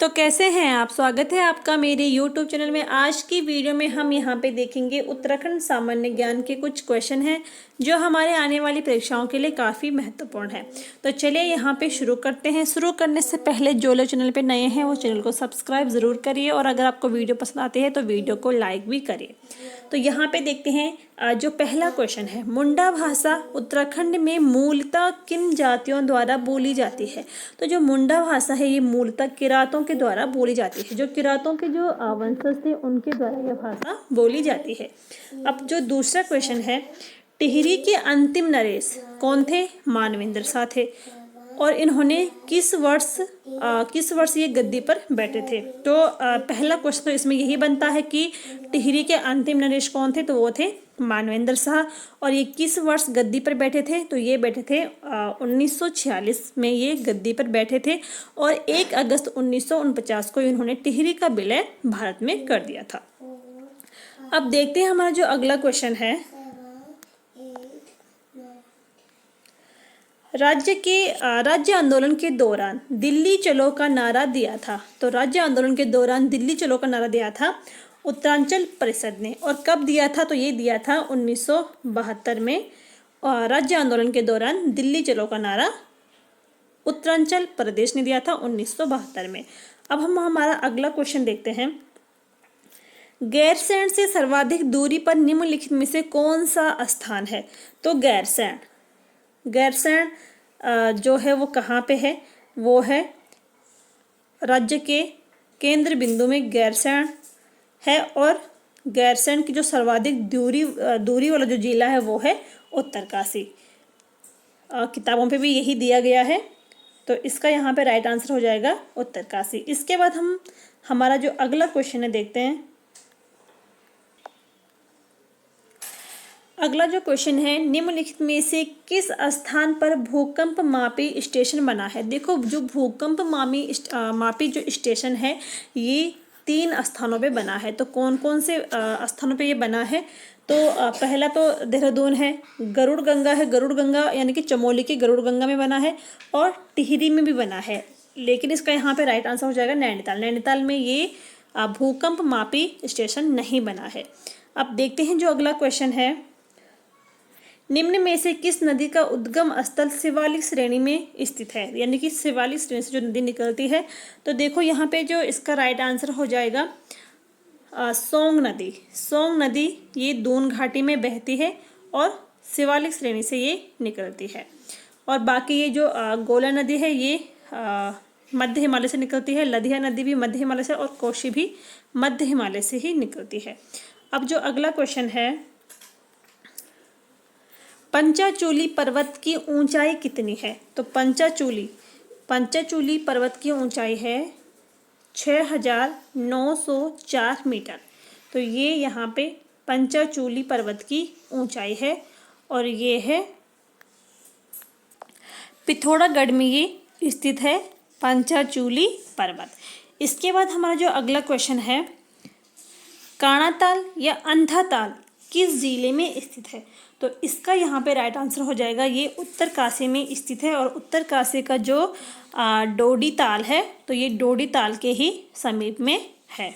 तो कैसे हैं आप। स्वागत है आपका मेरे YouTube चैनल में। आज की वीडियो में हम यहाँ पे देखेंगे उत्तराखंड सामान्य ज्ञान के कुछ क्वेश्चन हैं जो हमारे आने वाली परीक्षाओं के लिए काफ़ी महत्वपूर्ण है। तो चलिए यहाँ पे शुरू करते हैं। शुरू करने से पहले जो लोग चैनल पे नए हैं वो चैनल को सब्सक्राइब ज़रूर करिए और अगर आपको वीडियो पसंद आती है तो वीडियो को लाइक भी करिए। तो यहाँ पे देखते हैं जो पहला क्वेश्चन है, मुंडा भाषा उत्तराखंड में मूलतः किन जातियों द्वारा बोली जाती है। तो जो मुंडा भाषा है ये मूलतः किरातों के द्वारा बोली जाती है। जो किरातों के जो वंशज थे उनके द्वारा यह भाषा बोली जाती है। अब जो दूसरा क्वेश्चन है, टिहरी के अंतिम नरेश कौन थे। मानवेंद्र शाह थे और इन्होंने किस वर्ष ये गद्दी पर बैठे थे। तो पहला क्वेश्चन तो इसमें यही बनता है कि टिहरी के अंतिम नरेश कौन थे, तो वो थे मानवेंद्र शाह। और ये किस वर्ष गद्दी पर बैठे थे, तो ये बैठे थे 1946 में ये गद्दी पर बैठे थे और 1 अगस्त 1949 को इन्होंने टिहरी का विलय भारत में कर दिया था। अब देखते हैं हमारा जो अगला क्वेश्चन है, राज्य आंदोलन के दौरान दिल्ली चलो का नारा दिया था। तो राज्य आंदोलन के दौरान दिल्ली चलो का नारा दिया था उत्तरांचल परिषद ने। और कब दिया था, तो ये दिया था 1972 में। और राज्य आंदोलन के दौरान दिल्ली चलो का नारा उत्तरांचल प्रदेश ने दिया था 1972 में। अब हम हमारा अगला क्वेश्चन देखते हैं, गैरसैंण से सर्वाधिक दूरी पर निम्नलिखित में से कौन सा स्थान है। तो गैरसैंण जो है वो कहाँ पे है, वो है राज्य के केंद्र बिंदु में गैरसैंण है। और गैरसैंण की जो सर्वाधिक दूरी वाला जो जिला है वो है उत्तरकाशी। किताबों पे भी यही दिया गया है, तो इसका यहाँ पे राइट आंसर हो जाएगा उत्तरकाशी। इसके बाद हम हमारा जो अगला क्वेश्चन है देखते हैं। अगला जो क्वेश्चन है, निम्नलिखित में से किस स्थान पर भूकंप मापी स्टेशन बना है। देखो जो भूकंप मापी जो स्टेशन है ये 3 स्थानों पे बना है। तो कौन कौन से स्थानों पे ये बना है, तो पहला तो देहरादून है, गरुड़ गंगा यानी कि चमोली के गरुड़ गंगा में बना है और टिहरी में भी बना है। लेकिन इसका यहाँ पे राइट आंसर हो जाएगा नैनीताल में ये भूकंप मापी स्टेशन नहीं बना है। अब देखते हैं जो अगला क्वेश्चन है, निम्न में से किस नदी का उद्गम स्थल शिवालिक श्रेणी में स्थित है। यानी कि शिवालिक श्रेणी से जो नदी निकलती है, तो देखो यहाँ पे जो इसका राइट आंसर हो जाएगा सोंग नदी ये दून घाटी में बहती है और शिवालिक श्रेणी से ये निकलती है। और बाकी ये जो गोला नदी है ये मध्य हिमालय से निकलती है, लधिया नदी भी मध्य हिमालय से और कोशी भी मध्य हिमालय से ही निकलती है। अब जो अगला क्वेश्चन है, पंचाचूली पर्वत की ऊंचाई कितनी है। तो पंचाचूली पर्वत की ऊंचाई है 6904 मीटर। तो ये यहाँ पे पंचाचूली पर्वत की ऊंचाई है और ये है पिथौरागढ़ में ये स्थित है पंचाचूली पर्वत। इसके बाद हमारा जो अगला क्वेश्चन है, काणाताल या अंधाताल किस जिले में स्थित है। तो इसका यहाँ पे राइट आंसर हो जाएगा ये उत्तरकाशी में स्थित है। और उत्तरकाशी का जो डोडी ताल है तो ये डोडी ताल के ही समीप में है।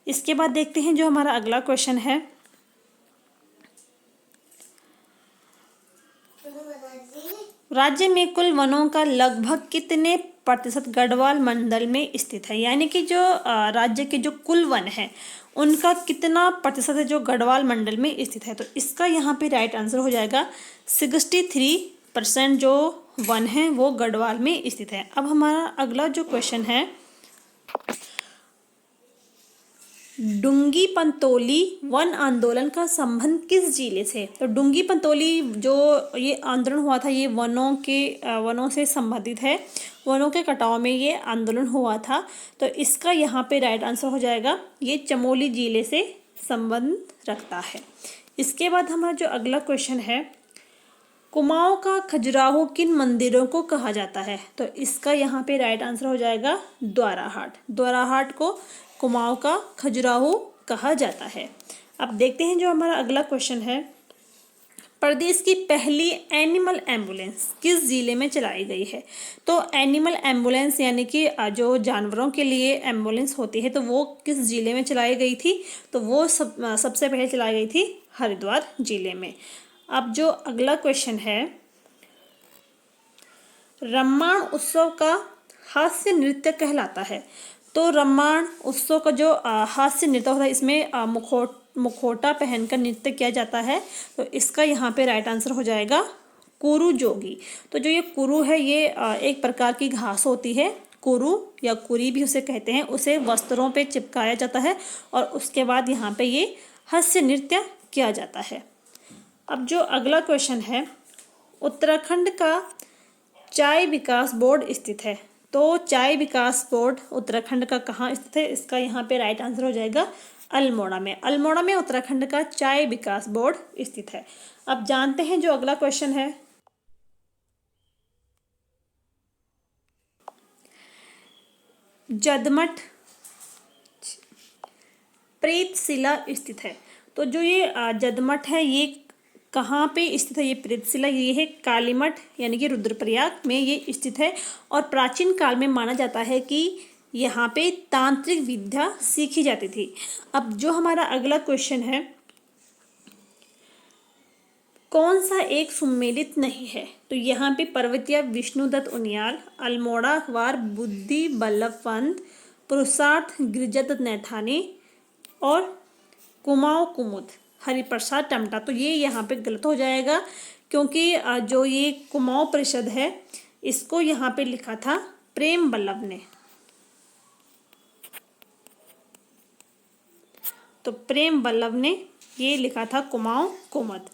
इसके बाद देखते हैं जो हमारा अगला क्वेश्चन है, राज्य में कुल वनों का लगभग कितने प्रतिशत गढ़वाल मंडल में स्थित है। यानी कि जो राज्य के जो कुल वन है उनका कितना प्रतिशत है जो गढ़वाल मंडल में स्थित है। तो इसका यहाँ पे राइट आंसर हो जाएगा 63% जो वन है वो गढ़वाल में स्थित है। अब हमारा अगला जो क्वेश्चन है, डुंगी पंतोली वन आंदोलन का संबंध किस जिले से। तो डुंगी पंतोली जो ये आंदोलन हुआ था ये वनों से संबंधित है, वनों के कटाव में ये आंदोलन हुआ था। तो इसका यहाँ पे राइट आंसर हो जाएगा ये चमोली जिले से संबंध रखता है। इसके बाद हमारा जो अगला क्वेश्चन है, कुमाऊं का खजुराहो किन मंदिरों को कहा जाता है। तो इसका यहाँ पे राइट आंसर हो जाएगा द्वाराहाट को कुमाऊं का खजुराहो कहा जाता है। अब देखते हैं जो हमारा अगला क्वेश्चन है, प्रदेश की पहली एनिमल एम्बुलेंस किस जिले में चलाई गई है? तो एनिमल एम्बुलेंस यानी कि जो जानवरों के लिए एम्बुलेंस होती है तो वो किस जिले में चलाई गई थी? तो वो सबसे पहले चलाई गई थी हरिद्वार जिले में। अब जो अगला क्वेश्चन है, रम्माण उत्सव का हास्य नृत्य कहलाता है। तो रम्माण उत्सव का जो हास्य नृत्य होता है इसमें मुखौटा पहनकर नृत्य किया जाता है। तो इसका यहाँ पे राइट आंसर हो जाएगा कुरु जोगी। तो जो ये कुरु है ये एक प्रकार की घास होती है, कुरु या कुरी भी उसे कहते हैं। उसे वस्त्रों पे चिपकाया जाता है और उसके बाद यहाँ पे ये हास्य नृत्य किया जाता है। अब जो अगला क्वेश्चन है, उत्तराखंड का चाय विकास बोर्ड स्थित है। तो चाय विकास बोर्ड उत्तराखंड का कहाँ स्थित है? इसका यहाँ पे राइट आंसर हो जाएगा अल्मोड़ा में। अल्मोड़ा में उत्तराखंड का चाय विकास बोर्ड स्थित है। अब जानते हैं जो अगला क्वेश्चन है, जदमठ प्रेतशिला स्थित है। तो जो ये जदमठ है ये कहाँ पे स्थित है? ये प्रेतशिला ये है कालीमठ यानी कि रुद्रप्रयाग में ये स्थित है। और प्राचीन काल में माना जाता है कि यहाँ पे तांत्रिक विद्या सीखी जाती थी। अब जो हमारा अगला क्वेश्चन है, कौन सा एक सुमेलित नहीं है? तो यहाँ पे पर्वतीय विष्णुदत्त उनियाल, अल्मोड़ा अखबार बुद्धि बल्लभ पंत, पुरुषार्थ गिरिजादत्त नैथानी और कुमाऊं कुमुद हरिप्रसाद टमटा। तो ये यहाँ पे गलत हो जाएगा क्योंकि जो ये कुमाऊं परिषद है इसको यहाँ पे लिखा था प्रेम बल्लभ ने। तो प्रेम बल्लभ ने ये लिखा था कुमाऊं कुमुद।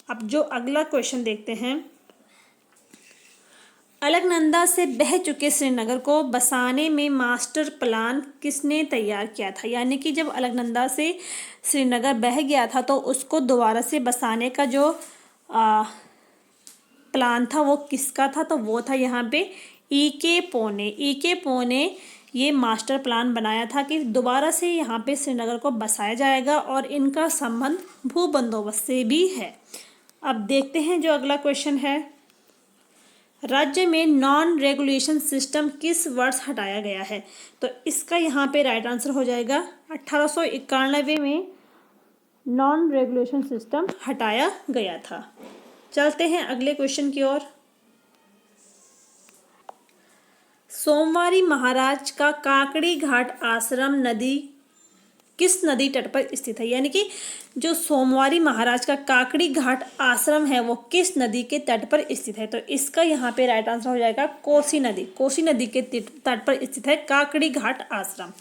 अब जो अगला क्वेश्चन देखते हैं, अलकनंदा से बह चुके श्रीनगर को बसाने में मास्टर प्लान किसने तैयार किया था? यानी कि जब अलकनंदा से श्रीनगर बह गया था तो उसको दोबारा से बसाने का जो प्लान था वो किसका था? तो वो था यहाँ पे ई के पो ने ये मास्टर प्लान बनाया था कि दोबारा से यहाँ पे श्रीनगर को बसाया जाएगा और इनका संबंध भू बंदोबस्त से भी है। अब देखते हैं जो अगला क्वेश्चन है, राज्य में नॉन रेगुलेशन सिस्टम किस वर्ष हटाया गया है? तो इसका यहाँ पे राइट आंसर हो जाएगा 1891 में नॉन रेगुलेशन सिस्टम हटाया गया था। चलते हैं अगले क्वेश्चन की ओर। सोमवारी महाराज का काकड़ी घाट आश्रम नदी किस नदी तट पर स्थित है? यानी कि जो सोमवारी महाराज का काकड़ी घाट आश्रम है वो किस नदी के तट पर स्थित है? तो इसका यहाँ पे राइट आंसर हो जाएगा कोसी नदी के तट पर स्थित है काकड़ी घाट आश्रम।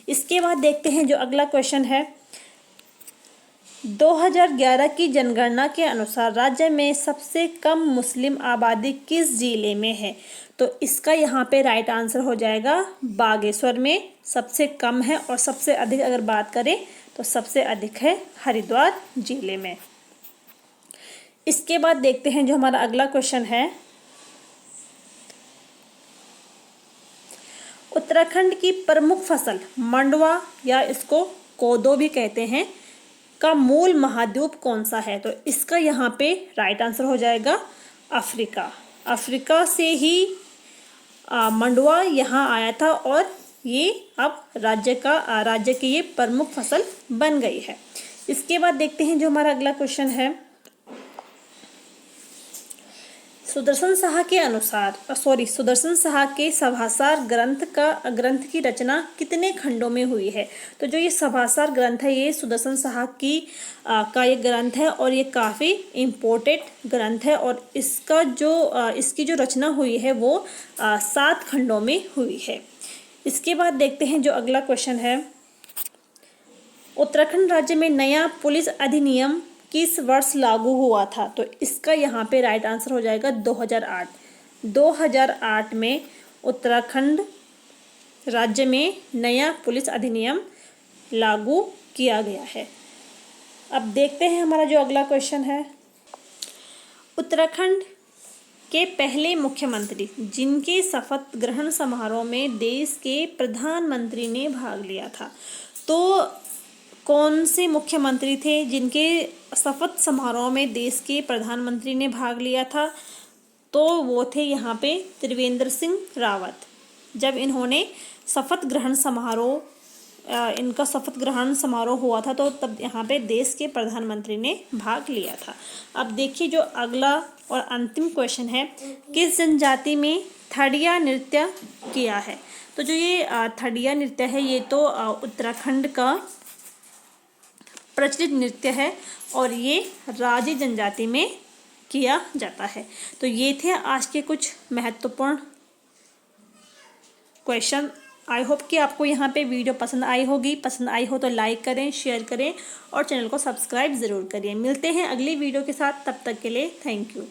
इसके बाद देखते हैं जो अगला क्वेश्चन है, 2011 की जनगणना के अनुसार राज्य में सबसे कम मुस्लिम आबादी किस जिले में है? तो इसका यहाँ पे राइट आंसर हो जाएगा बागेश्वर में सबसे कम है और सबसे अधिक अगर बात करें तो सबसे अधिक है हरिद्वार जिले में। इसके बाद देखते हैं जो हमारा अगला क्वेश्चन है, उत्तराखंड की प्रमुख फसल मंडुवा या इसको कोदो भी कहते हैं का मूल महाद्वीप कौन सा है? तो इसका यहाँ पे राइट आंसर हो जाएगा अफ्रीका से ही मंडुवा यहाँ आया था और ये अब राज्य की ये प्रमुख फसल बन गई है। इसके बाद देखते हैं जो हमारा अगला क्वेश्चन है, सुदर्शन साहा के सभासार ग्रंथ की रचना कितने खंडों में हुई है? तो जो ये सभासार ग्रंथ है ये सुदर्शन साहा का ये ग्रंथ है और ये काफ़ी इम्पोर्टेंट ग्रंथ है और इसकी जो रचना हुई है वो 7 खंडों में हुई है। इसके बाद देखते हैं जो अगला क्वेश्चन है, उत्तराखंड राज्य में नया पुलिस अधिनियम किस वर्ष लागू हुआ था? तो इसका यहाँ पे राइट आंसर हो जाएगा 2008 में उत्तराखंड राज्य में नया पुलिस अधिनियम लागू किया गया है। अब देखते हैं हमारा जो अगला क्वेश्चन है, उत्तराखंड के पहले मुख्यमंत्री जिनके शपथ ग्रहण समारोह में देश के प्रधानमंत्री ने भाग लिया था। तो कौन से मुख्यमंत्री थे जिनके शपथ समारोह में देश के प्रधानमंत्री ने भाग लिया था? तो वो थे यहाँ पे त्रिवेंद्र सिंह रावत। जब इन्होंने शपथ ग्रहण समारोह इनका शपथ ग्रहण समारोह हुआ था तो तब यहाँ पे देश के प्रधानमंत्री ने भाग लिया था। अब देखिए जो अगला और अंतिम क्वेश्चन है, किस जनजाति में थड़िया नृत्य किया है? तो जो ये थड़िया नृत्य है ये तो उत्तराखंड का प्रचलित नृत्य है और ये राजी जनजाति में किया जाता है। तो ये थे आज के कुछ महत्वपूर्ण क्वेश्चन। आई होप कि आपको यहाँ पे वीडियो पसंद आई होगी। पसंद आई हो तो लाइक करें, शेयर करें और चैनल को सब्सक्राइब ज़रूर करिए। मिलते हैं अगली वीडियो के साथ, तब तक के लिए थैंक यू।